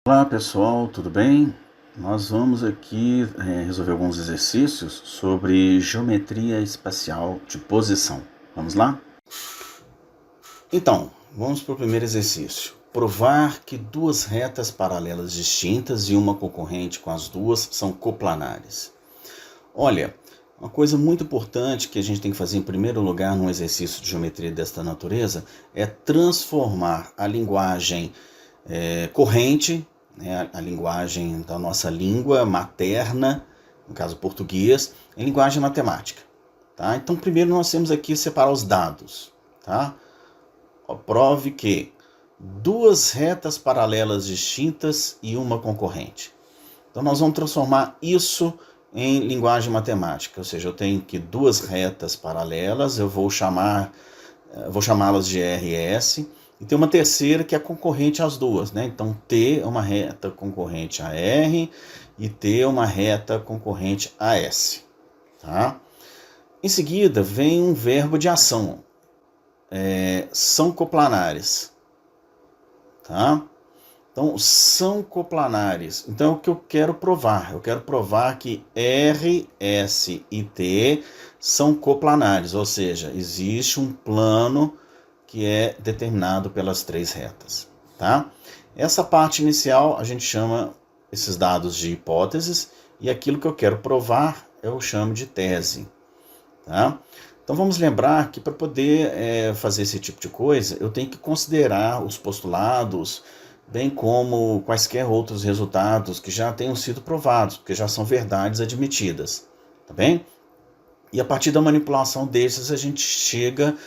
Olá pessoal, tudo bem? Nós vamos aqui resolver alguns exercícios sobre geometria espacial de posição. Vamos lá? Então, vamos para o primeiro exercício. Provar que duas retas paralelas distintas e uma concorrente com as duas são coplanares. Olha, uma coisa muito importante que a gente tem que fazer em primeiro lugar num exercício de geometria desta natureza é transformar a linguagem corrente, né, a linguagem da nossa língua materna, no caso português, em linguagem matemática. Tá? Então, primeiro nós temos aqui separar os dados. Tá? Prove que duas retas paralelas distintas e uma concorrente. Então, nós vamos transformar isso em linguagem matemática, ou seja, eu tenho que duas retas paralelas, eu vou chamá-las de RS, e tem uma terceira que é concorrente às duas, né? Então T é uma reta concorrente a R e T é uma reta concorrente a S. Tá? Em seguida vem um verbo de ação, são coplanares. Tá? Então, são coplanares. Então, é o que eu quero provar? Eu quero provar que R, S e T são coplanares, ou seja, existe um plano que é determinado pelas três retas. Tá? Essa parte inicial a gente chama esses dados de hipóteses, e aquilo que eu quero provar eu chamo de tese. Tá? Então vamos lembrar que para poder fazer esse tipo de coisa, eu tenho que considerar os postulados, bem como quaisquer outros resultados que já tenham sido provados, porque já são verdades admitidas, tá bem? E a partir da manipulação desses a gente chega,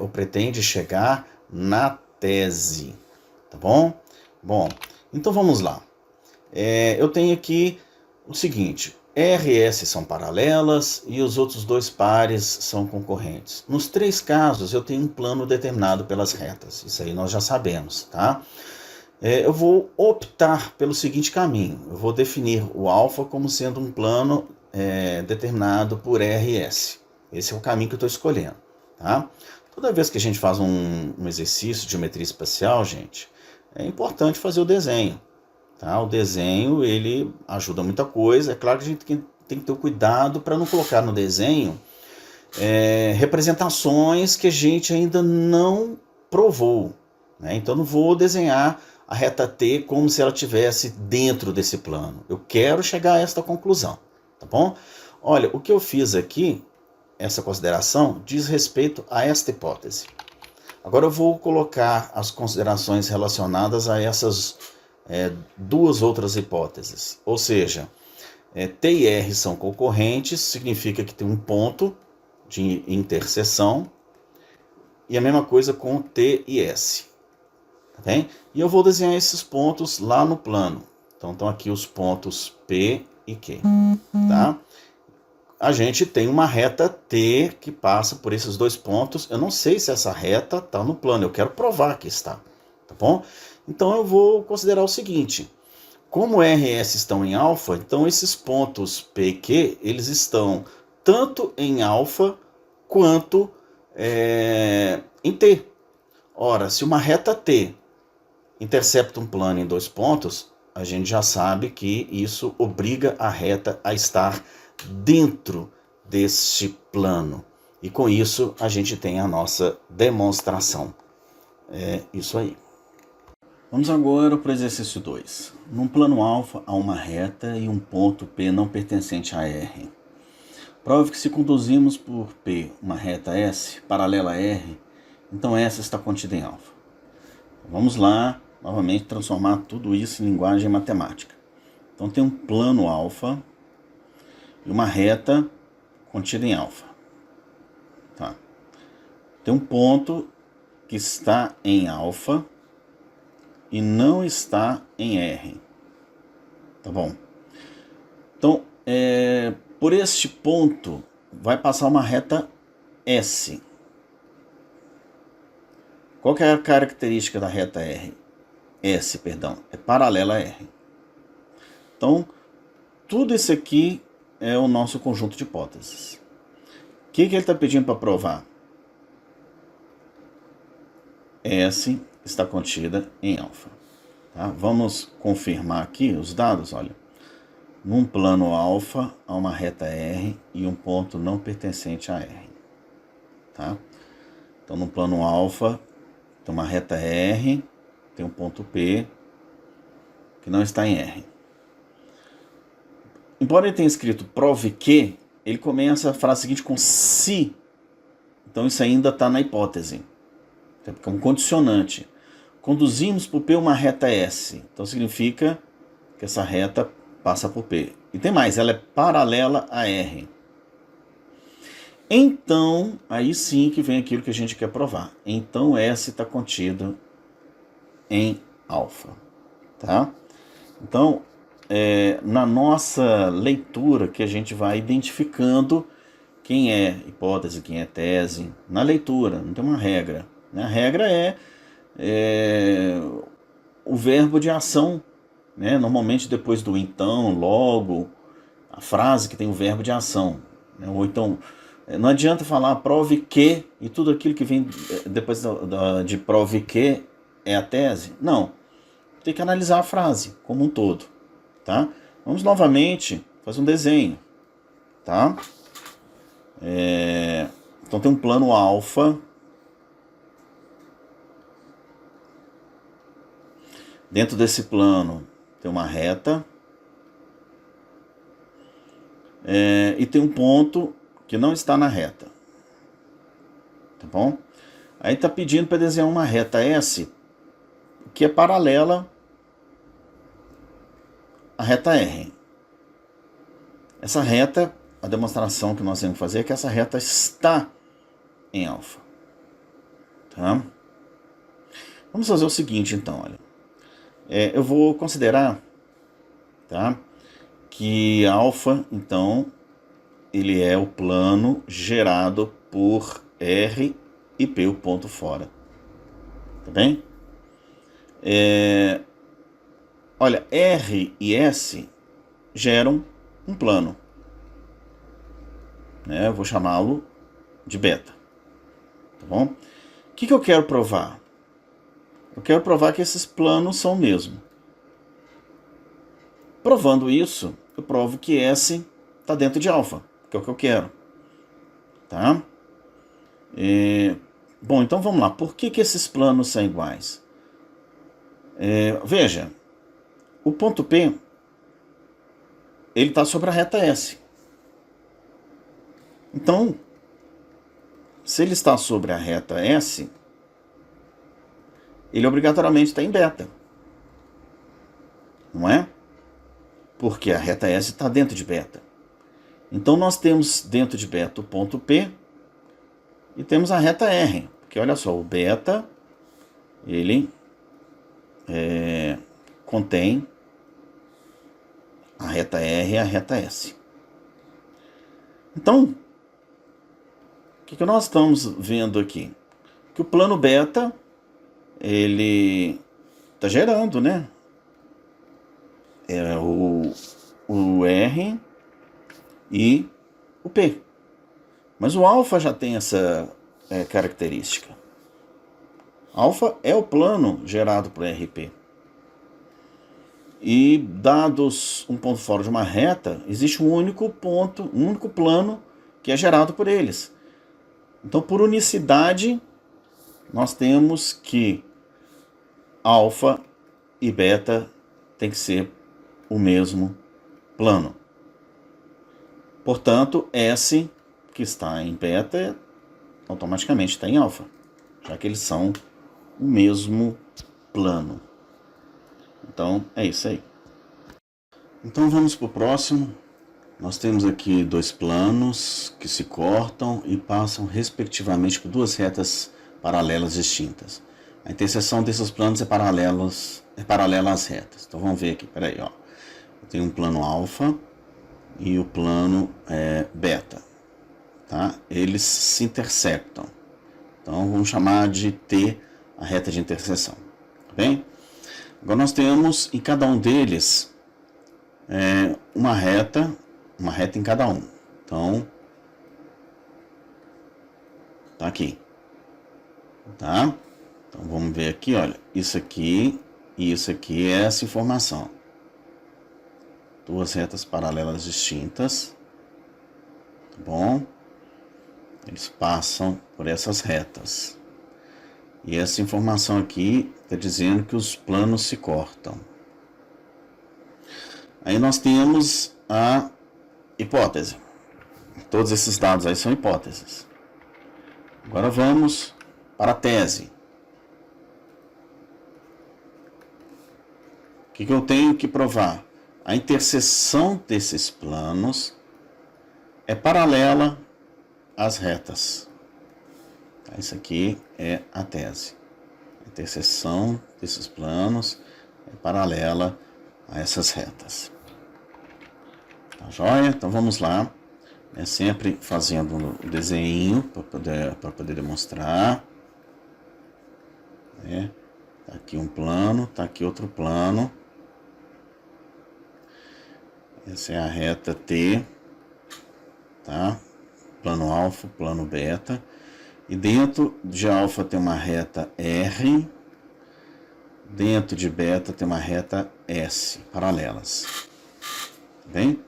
ou pretende chegar na tese, tá bom? Bom, então vamos lá. Eu tenho aqui o seguinte: R e S são paralelas e os outros dois pares são concorrentes. Nos três casos eu tenho um plano determinado pelas retas, isso aí nós já sabemos, tá? Eu vou optar pelo seguinte caminho: eu vou definir o alfa como sendo um plano determinado por R e S. Esse é o caminho que eu estou escolhendo. Tá? Toda vez que a gente faz um exercício de geometria espacial, gente, é importante fazer o desenho. Tá? O desenho ele ajuda muita coisa. É claro que a gente tem que ter cuidado para não colocar no desenho representações que a gente ainda não provou. Né? Então, não vou desenhar a reta T como se ela estivesse dentro desse plano. Eu quero chegar a esta conclusão, tá bom? Olha, o que eu fiz aqui, essa consideração, diz respeito a esta hipótese. Agora eu vou colocar as considerações relacionadas a essas duas outras hipóteses. Ou seja, T e R são concorrentes, significa que tem um ponto de interseção, e a mesma coisa com T e S. Tá bem? E eu vou desenhar esses pontos lá no plano. Então estão aqui os pontos P e Q. Tá? A gente tem uma reta T que passa por esses dois pontos. Eu não sei se essa reta está no plano, eu quero provar que está. Tá bom? Então eu vou considerar o seguinte: como R e S estão em alfa, então esses pontos P e Q eles estão tanto em alfa quanto em T. Ora, se uma reta T intercepta um plano em dois pontos, a gente já sabe que isso obriga a reta a estar dentro deste plano. E com isso a gente tem a nossa demonstração. É isso aí. Vamos agora para o exercício 2. Num plano alfa há uma reta e um ponto P não pertencente a R. Prove que se conduzimos por P uma reta S paralela a R, então S está contida em alfa. Vamos lá, novamente, transformar tudo isso em linguagem matemática. Então tem um plano alfa e uma reta contida em alfa. Tá. Tem um ponto que está em alfa e não está em R. Tá bom? Então, por este ponto vai passar uma reta S. Qual que é a característica da reta S, perdão, é paralela a R. Então, tudo isso aqui é o nosso conjunto de hipóteses. O que ele está pedindo para provar? S está contida em alfa. Tá? Vamos confirmar aqui os dados, olha. Num plano alfa, há uma reta R e um ponto não pertencente a R. Tá? Então, no plano alfa, tem uma reta R, tem um ponto P, que não está em R. Embora ele tenha escrito prove que, ele começa a frase seguinte com se. Então, isso ainda está na hipótese. Porque é um condicionante. Conduzimos por P uma reta S. Então, significa que essa reta passa por P. E tem mais, ela é paralela a R. Então, aí sim que vem aquilo que a gente quer provar. Então, S está contido em alfa. Tá? Então, na nossa leitura que a gente vai identificando quem é hipótese, quem é tese. Na leitura, não tem uma regra. Né? A regra é o verbo de ação. Né? Normalmente depois do então, logo, a frase que tem o verbo de ação. Né? Ou então, não adianta falar prove que, e tudo aquilo que vem depois de prove que é a tese. Não. Tem que analisar a frase como um todo. Tá? Vamos novamente fazer um desenho. Tá? Então tem um plano alfa. Dentro desse plano tem uma reta. E tem um ponto que não está na reta. Tá bom? Aí está pedindo para desenhar uma reta S que é paralela à reta R. Essa reta, a demonstração que nós temos que fazer é que essa reta está em alfa. Tá? Vamos fazer o seguinte, então, olha. Eu vou considerar, tá, que alfa, então, ele é o plano gerado por R e P, o ponto fora. Tá bem? Olha, R e S geram um plano. Eu vou chamá-lo de beta. Tá bom? O que eu quero provar? Eu quero provar que esses planos são o mesmo. Provando isso, eu provo que S está dentro de alfa, que é o que eu quero. Tá? Bom, então vamos lá. Por que esses planos são iguais? Veja, o ponto P ele está sobre a reta S. Então, se ele está sobre a reta S, ele obrigatoriamente está em beta. Não é? Porque a reta S está dentro de beta. Então, nós temos dentro de beta o ponto P e temos a reta R. Porque, olha só, o beta, ele contém a reta R e a reta S. Então, o que nós estamos vendo aqui? Que o plano beta, ele está gerando, né? O R e o P. Mas o alfa já tem essa característica. Alfa é o plano gerado por R e P. E dados um ponto fora de uma reta, existe um único ponto, um único plano que é gerado por eles. Então, por unicidade, nós temos que alfa e beta tem que ser o mesmo plano. Portanto, S, que está em beta, automaticamente está em alfa, já que eles são o mesmo plano. Então, é isso aí. Então, vamos para o próximo. Nós temos aqui dois planos que se cortam e passam respectivamente por duas retas paralelas distintas. A interseção desses planos é paralela às retas. Então vamos ver aqui, peraí, ó. Eu tenho um plano alfa e o plano beta. Tá? Eles se intersectam. Então vamos chamar de T a reta de interseção. Tá bem? Agora nós temos em cada um deles uma reta em cada um. Então, tá aqui. Tá? Então, vamos ver aqui, olha. Isso aqui e isso aqui é essa informação. Duas retas paralelas distintas, tá bom? Eles passam por essas retas. E essa informação aqui está dizendo que os planos se cortam. Aí nós temos a hipótese. Todos esses dados aí são hipóteses. Agora vamos para a tese. O que eu tenho que provar? A interseção desses planos é paralela às retas. Isso aqui é a tese. A interseção desses planos é paralela a essas retas. Tá joia? Então vamos lá. Sempre fazendo o desenho para poder demonstrar. Tá aqui um plano, tá aqui outro plano. Essa é a reta T, tá? Plano alfa, plano beta. E dentro de alfa tem uma reta R. Dentro de beta tem uma reta S, paralelas. Tá bem?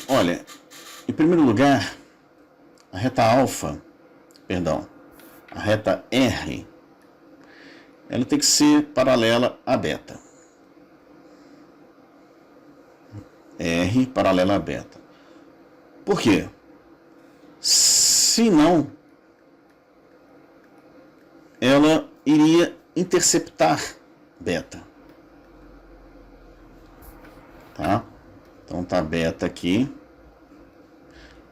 Olha, em primeiro lugar, a reta R, ela tem que ser paralela a beta. R paralela a beta. Por quê? Se não, ela iria interceptar beta. Tá? Então tá beta aqui.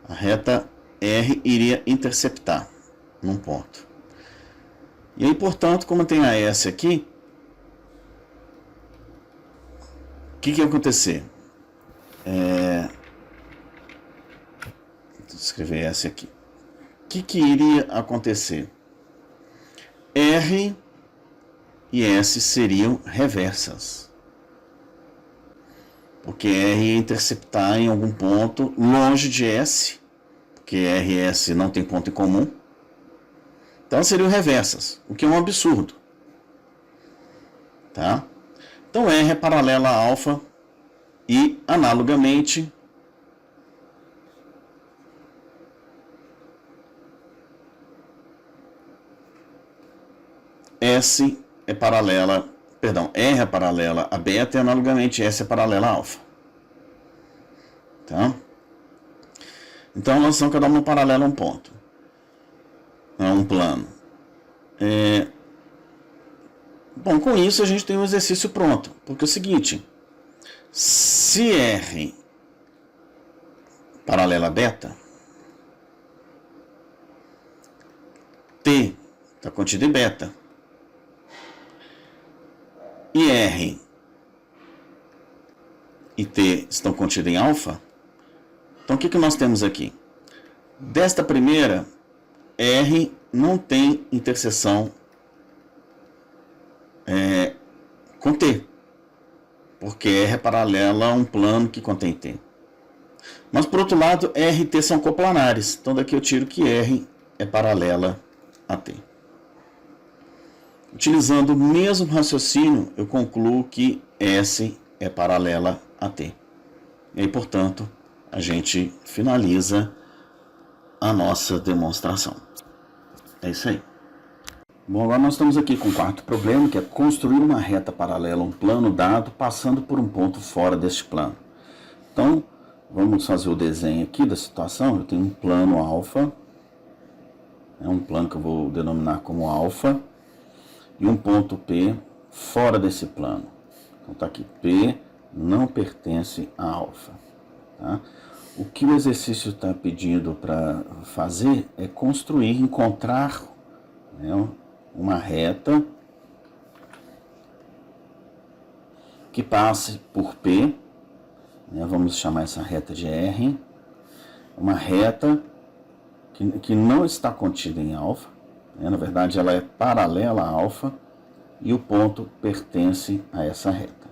A reta R iria interceptar num ponto. E aí, portanto, como tem a S aqui, o que ia acontecer? Vou escrever S aqui. O que iria acontecer? R e S seriam reversas. Porque R ia interceptar em algum ponto longe de S, porque R e S não tem ponto em comum. Então seriam reversas, o que é um absurdo. Tá? Então R é paralela a alfa e, analogamente, R é paralela a beta e, analogamente, S é paralela a alfa. Tá? Então, elas são cada uma paralela a um ponto. A um plano. Bom, com isso a gente tem um exercício pronto. Porque é o seguinte, se R paralela a beta, T está contido em beta, e R e T estão contidos em alfa, então o que nós temos aqui? Desta primeira, R não tem interseção com T, porque R é paralela a um plano que contém T. Mas, por outro lado, R e T são coplanares, então daqui eu tiro que R é paralela a T. Utilizando o mesmo raciocínio, eu concluo que S é paralela a T. E aí, portanto, a gente finaliza a nossa demonstração. É isso aí. Bom, agora nós estamos aqui com o quarto problema, que é construir uma reta paralela a um plano dado, passando por um ponto fora deste plano. Então, vamos fazer o desenho aqui da situação. Eu tenho um plano alfa, é um plano que eu vou denominar como alfa, e um ponto P fora desse plano. Então está aqui, P não pertence a alfa. Tá? O que o exercício está pedindo para fazer é encontrar, né, uma reta que passe por P, né, vamos chamar essa reta de R, uma reta que não está contida em alfa, né, na verdade ela é paralela a alfa, e o ponto pertence a essa reta.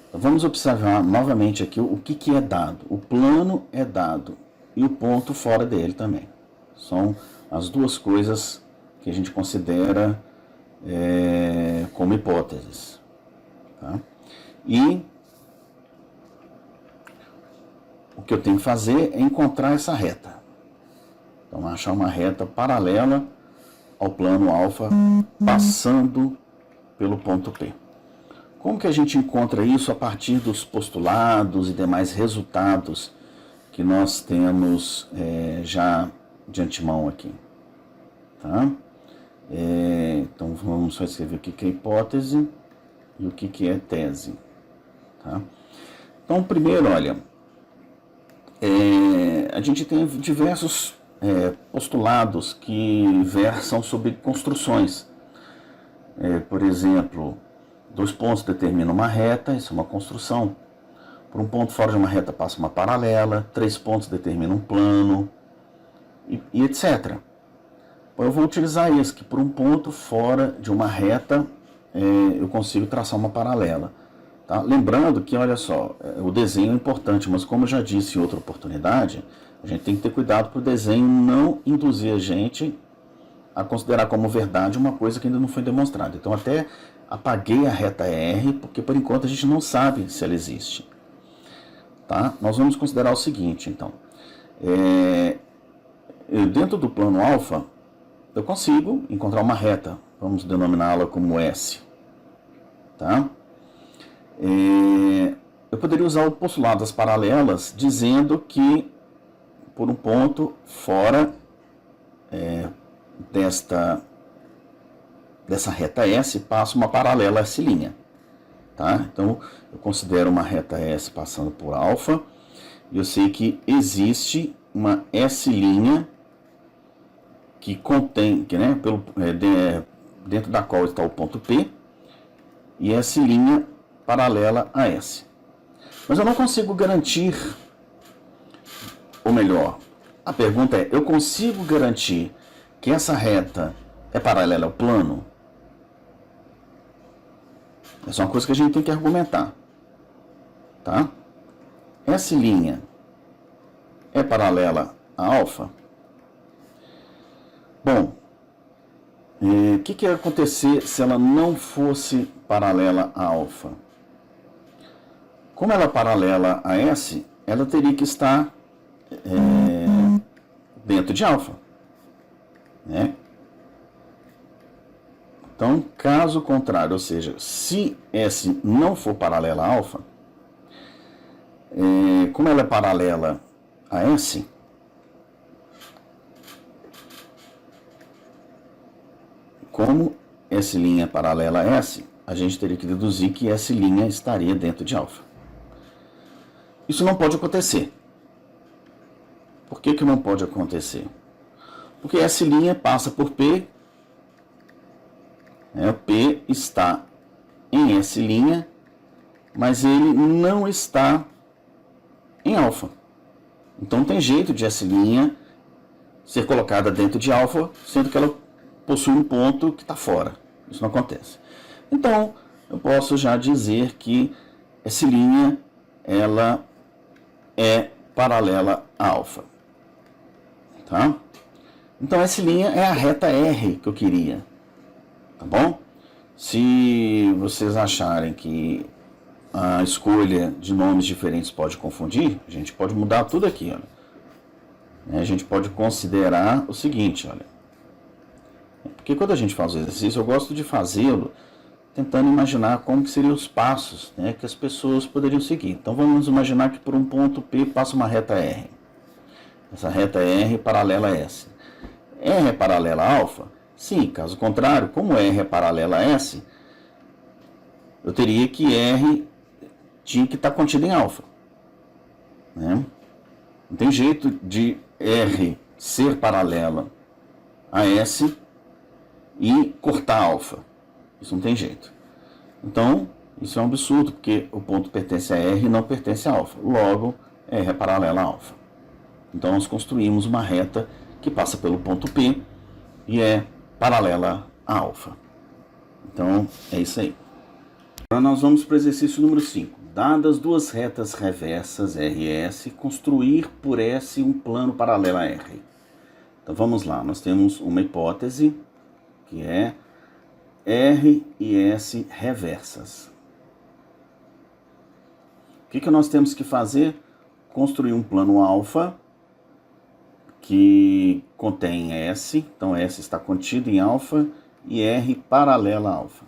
Então, vamos observar novamente aqui o que é dado. O plano é dado e o ponto fora dele também. São as duas coisas que a gente considera como hipóteses. Tá? E o que eu tenho que fazer é encontrar essa reta. Então, achar uma reta paralela ao plano alfa, passando pelo ponto P. Como que a gente encontra isso a partir dos postulados e demais resultados que nós temos já de antemão aqui? Tá? Então, vamos só escrever o que é hipótese e o que é tese. Tá? Então, primeiro, olha, a gente tem diversos postulados que versam sobre construções. Por exemplo, 2 pontos determinam uma reta, isso é uma construção. Por um ponto fora de uma reta passa uma paralela, 3 pontos determinam um plano, e etc. Eu vou utilizar isso, que por um ponto fora de uma reta eu consigo traçar uma paralela. Tá? Lembrando que, olha só, o desenho é importante, mas como eu já disse em outra oportunidade, a gente tem que ter cuidado para o desenho não induzir a gente a considerar como verdade uma coisa que ainda não foi demonstrada. Então até apaguei a reta R, porque por enquanto a gente não sabe se ela existe. Tá? Nós vamos considerar o seguinte, então. Dentro do plano alfa, eu consigo encontrar uma reta, vamos denominá-la como S. Tá? Eu poderia usar o postulado das paralelas dizendo que por um ponto fora dessa reta S passa uma paralela S'. Tá? Então eu considero uma reta S passando por alfa e eu sei que existe uma S' que contém, dentro da qual está o ponto P, e S' paralela a S. Mas eu não consigo garantir, ou melhor, a pergunta é, eu consigo garantir que essa reta é paralela ao plano? Essa é uma coisa que a gente tem que argumentar. Tá? S' é paralela a alfa? Bom, o que ia acontecer se ela não fosse paralela a alfa? Como ela é paralela a S, ela teria que estar dentro de alfa. Né? Então, caso contrário, ou seja, se S não for paralela a alfa, como ela é paralela a S, como S' é paralela a S, a gente teria que deduzir que S' estaria dentro de alfa. Isso não pode acontecer. Por que não pode acontecer? Porque S' passa por P, P está em S', mas ele não está em alfa. Então tem jeito de S' ser colocada dentro de alfa, sendo que ela possui um ponto que está fora. Isso não acontece. Então, eu posso já dizer que S' ela é paralela a alfa. Tá? Então, S' é a reta R que eu queria. Tá bom? Se vocês acharem que a escolha de nomes diferentes pode confundir, a gente pode mudar tudo aqui. Olha. A gente pode considerar o seguinte, olha. Porque quando a gente faz o exercício, eu gosto de fazê-lo tentando imaginar como que seriam os passos, né, que as pessoas poderiam seguir. Então vamos imaginar que por um ponto P passa uma reta R. Essa reta R é paralela a S. R é paralela a alfa? Sim, caso contrário, como R é paralela a S, eu teria que R tinha que estar contido em alfa. Né? Não tem jeito de R ser paralela a S e cortar alfa. Isso não tem jeito. Então, isso é um absurdo, porque o ponto pertence a R e não pertence a alfa. Logo, R é paralela a alfa. Então, nós construímos uma reta que passa pelo ponto P e é paralela a alfa. Então, é isso aí. Agora nós vamos para o exercício número 5. Dadas duas retas reversas R e S, construir por S um plano paralelo a R. Então, vamos lá. Nós temos uma hipótese, que é R e S reversas. O que nós temos que fazer? Construir um plano alfa que contém S, então S está contido em alfa e R paralela a alfa.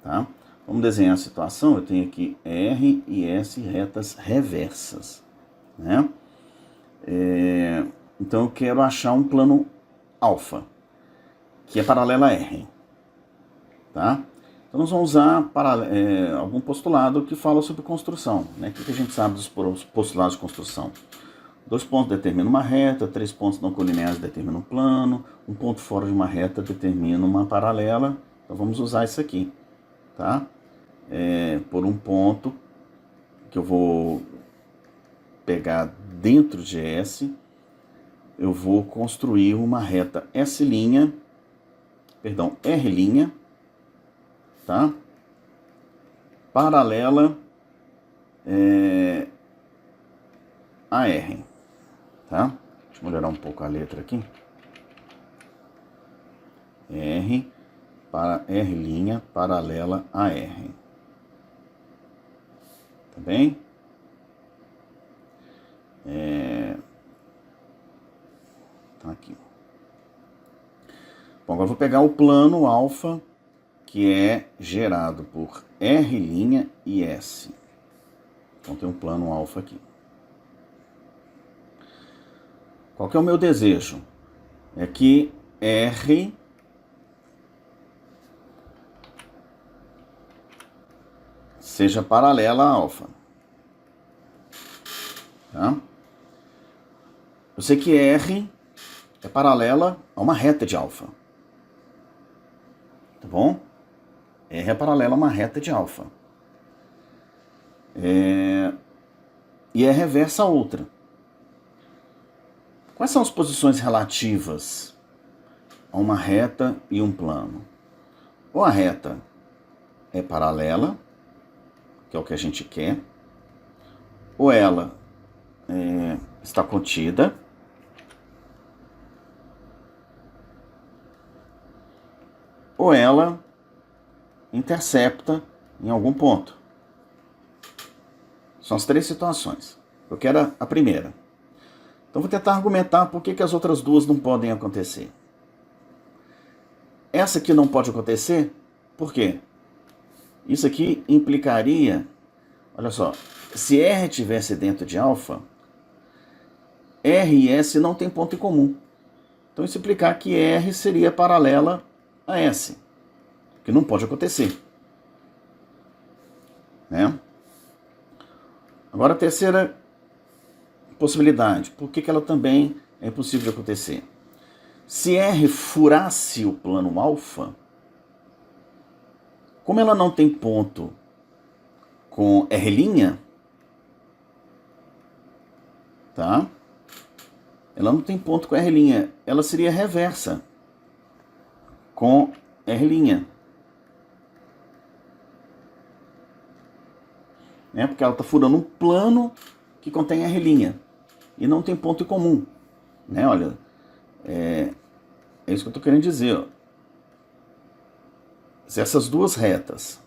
Tá? Vamos desenhar a situação. Eu tenho aqui R e S retas reversas, né? Então eu quero achar um plano alfa, que é paralelo a R. Tá? Então nós vamos usar algum postulado que fala sobre construção. Né? O que a gente sabe dos postulados de construção? 2 pontos determinam uma reta, 3 pontos não colineares determinam um plano, um ponto fora de uma reta determina uma paralela. Então vamos usar isso aqui. Tá? Por um ponto que eu vou pegar dentro de S, eu vou construir uma reta R', tá? Paralela a R, tá? Deixa eu melhorar um pouco a letra aqui. R' paralela a R. Tá bem? Tá aqui. Bom, agora eu vou pegar o plano alfa, que é gerado por R' e S. Então tem um plano alfa aqui. Qual que é o meu desejo? É que R seja paralela a alfa. Tá? Eu sei que R é paralela a uma reta de alfa. Tá bom? R é paralela a uma reta de alfa. E é reversa a outra. Quais são as posições relativas a uma reta e um plano? Ou a reta é paralela, que é o que a gente quer, ou ela está contida, ou ela intercepta em algum ponto. São as 3 situações. Eu quero a primeira. Então vou tentar argumentar por que as outras 2 não podem acontecer. Essa aqui não pode acontecer, por quê? Isso aqui implicaria, olha só, se R estivesse dentro de alfa, R e S não tem ponto em comum. Então isso implicar que R seria paralela a S, que não pode acontecer. Né? Agora a terceira possibilidade, por que ela também é impossível de acontecer? Se R furasse o plano alfa, como ela não tem ponto com R', tá? Ela não tem ponto com R', ela seria reversa com R'. Porque ela está furando um plano que contém R' e não tem ponto em comum. Né? Olha, é isso que eu estou querendo dizer. Ó. Se essas 2 retas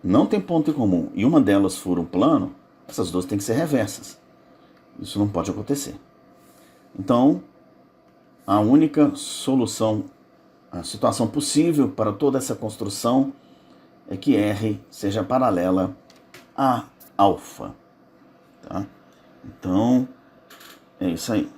não tem ponto em comum e uma delas fura um plano, essas 2 têm que ser reversas. Isso não pode acontecer. Então, a única solução, a situação possível para toda essa construção é que R seja paralela a alfa. Tá? Então, é isso aí.